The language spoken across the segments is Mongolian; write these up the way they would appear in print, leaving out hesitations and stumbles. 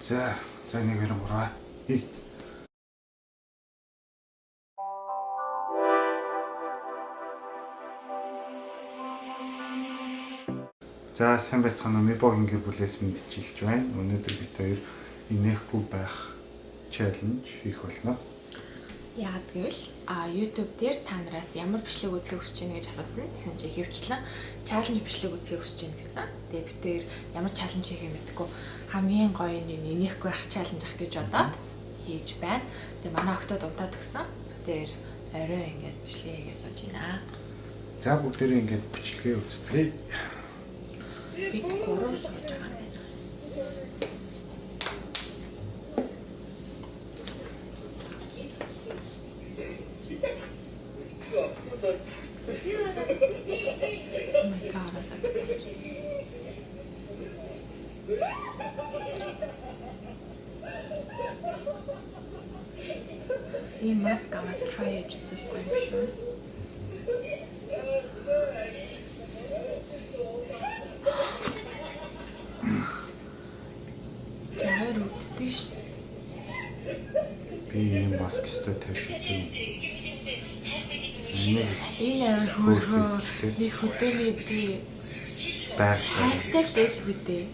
За 1 2 3 хий. За сайн байцгаана уу? Мибогийн гэр бүлээс мэдчилж байна. Өнөөдөр бид хоёр инехгүй байх чаленж хийх болно. Яагаад гэвэл YouTube дээр та нараас ямар бичлэг үзэхийг хүсэж байна гэж асуусан. Тэгэхээр чи хэвчлэн чаленж бичлэг үзэхийг хүсэж байна гэсэн. Тэгээ бид хоёр ямар чаленж хийхээ мэдэхгүй хамгийн гоё нэг инехгүй байх чаленж ах гэж бодоод хийж байна. Тэгээ манай октод унтаад өгсөн. Тэр орой ингээд бичлэг хийгээ сууж байна. За бүгдээрээ ингээд бичлэгээ үзтгий. Бид 3 сууж байгаа юм байна. Ийм маск аваад try хийж үзэхгүй юм шүү. Жаар үддэг ш. Би энэ маск өстө тавьж үзье. Энэ хөрхөө нэг хөдөөний би байг хайртай л эс үдээ.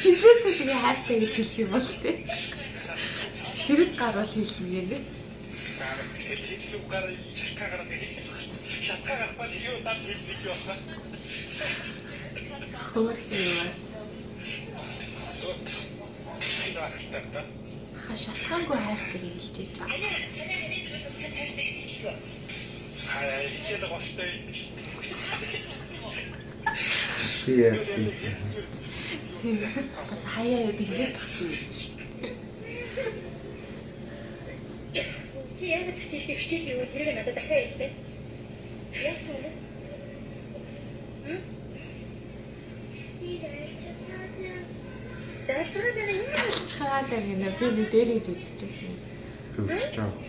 Хизээтэй тэгээ хайртай гэж хэлэх юм бол тээ. Хэрэг гарвал хэлнэ гэнэ. Шалтгаангүй хайртай гэж хэлж байгаа. Бас хаяа яд хэлээд тахчих. Чи яг хичээл юу тэрийг надад дахиад хэлдэг. Яасан бэ? Далчхаад байна. Би нэг дээрээ үзчихсэн. үзэж байгаа.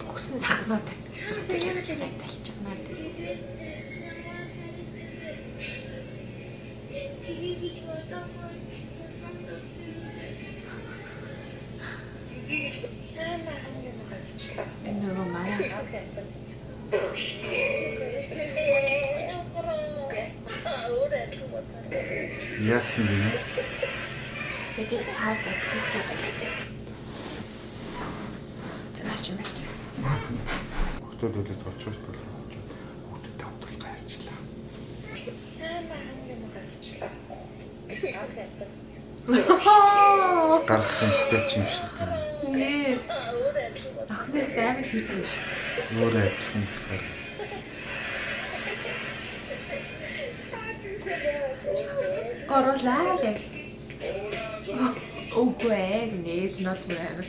Бүгсэн захнаад талчгнаад. Энэ нөгөө манай Яасан бэ? тэгээс таас отгохгүй. Тэнач юм байна. Хөлтөд үлээд очиж болох. Хөлтөд хамтлах хайрчлаа. Гарах юмтай ч юм шиг байна. Нээ. Ахнаас амар хийсэн юм шиг. Өөр адилхан болохоор. Горуулаа яг. Үгүй нээж нот амар.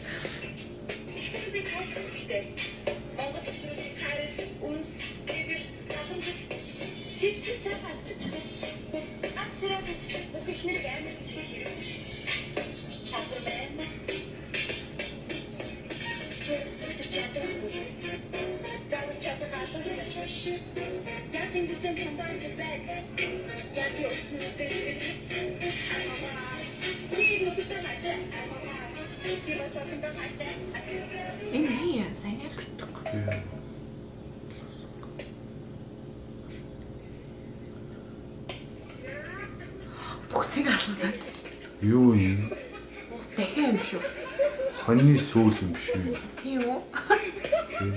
Энэ хий сайн битг. Бүгсийг алгадаад. Юу юм? Дахиад юм шүү. Хоньны сүүл юм шүү. Тийм үү?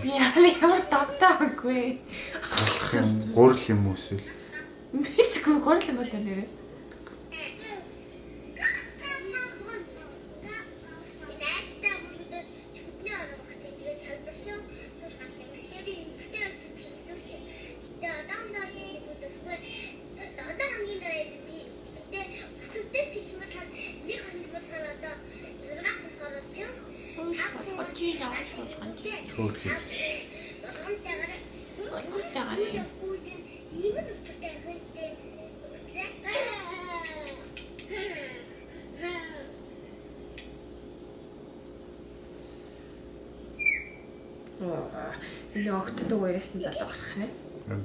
Би ямар татаагүй. Гурал юм уу эсвэл? Бисгүй гурал юм байна нэрээ. Энэ огтд уурайсан залуу гарах юм.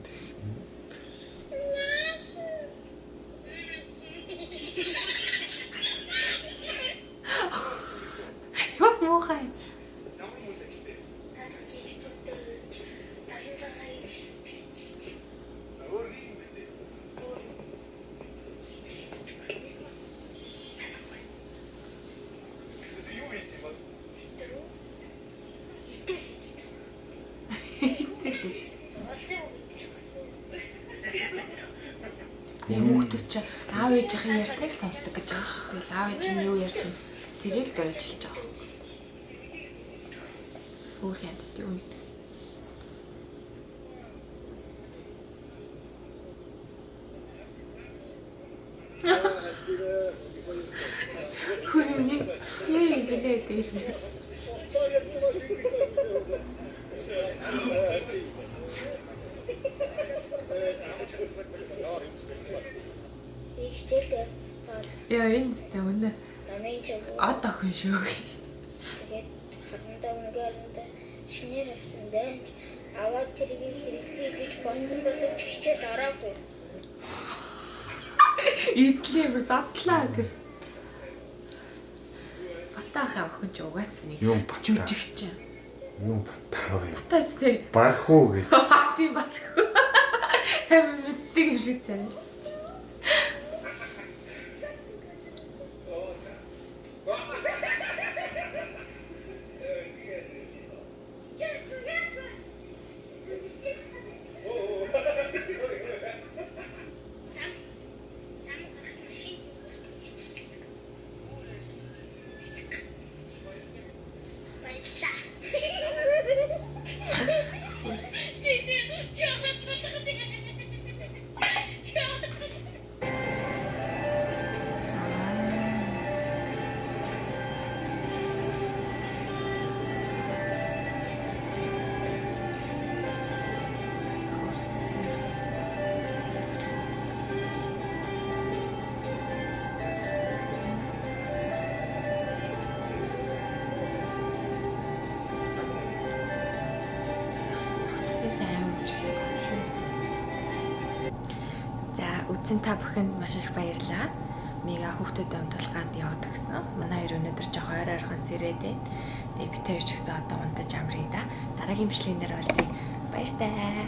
Хүүхдүүд чи аав ээжийн ярьсныг сонсдог гэж байгаа шүү. Тэгэл аав ээж нь юу ярьж байна? Тэрийг л дөрөж хэлж байгаа. Өөр хэмт юу юм бэ? Хүрэмний яа гэдэг дээр. Ихтэй. Яа энэ тэ үнэ. Намын төв. Ад охин шүү. Тэгээд хатантаа үнэгээр шинээр авсан дээ. Аваад тэргийг хэрэглэе гэж бодсон боловч хичээл ороогүй. Идлээ бүр задлаа тэр. Батаахаа охин ч угаасан нэг Юм бата. жүжигч. Юм батаа вэ? Батаа зүтэй. Бархуу гэж. Тийм барахгүй. Хэвэн мэддэг юм шиг царайс. За үзэн та бүхэнд маш их баярлалаа. Мега хүүхдүүдэд унтуулгаад яваад өгсөн. Манай хоёр өнөөдөр жоох ойр ойрхон сэрээд байна. Тэгээ бид хоёр ч гэсэн одоо унтаж амръя да. Дараагийн бичлэгнээр уулзъя. Баяр таа.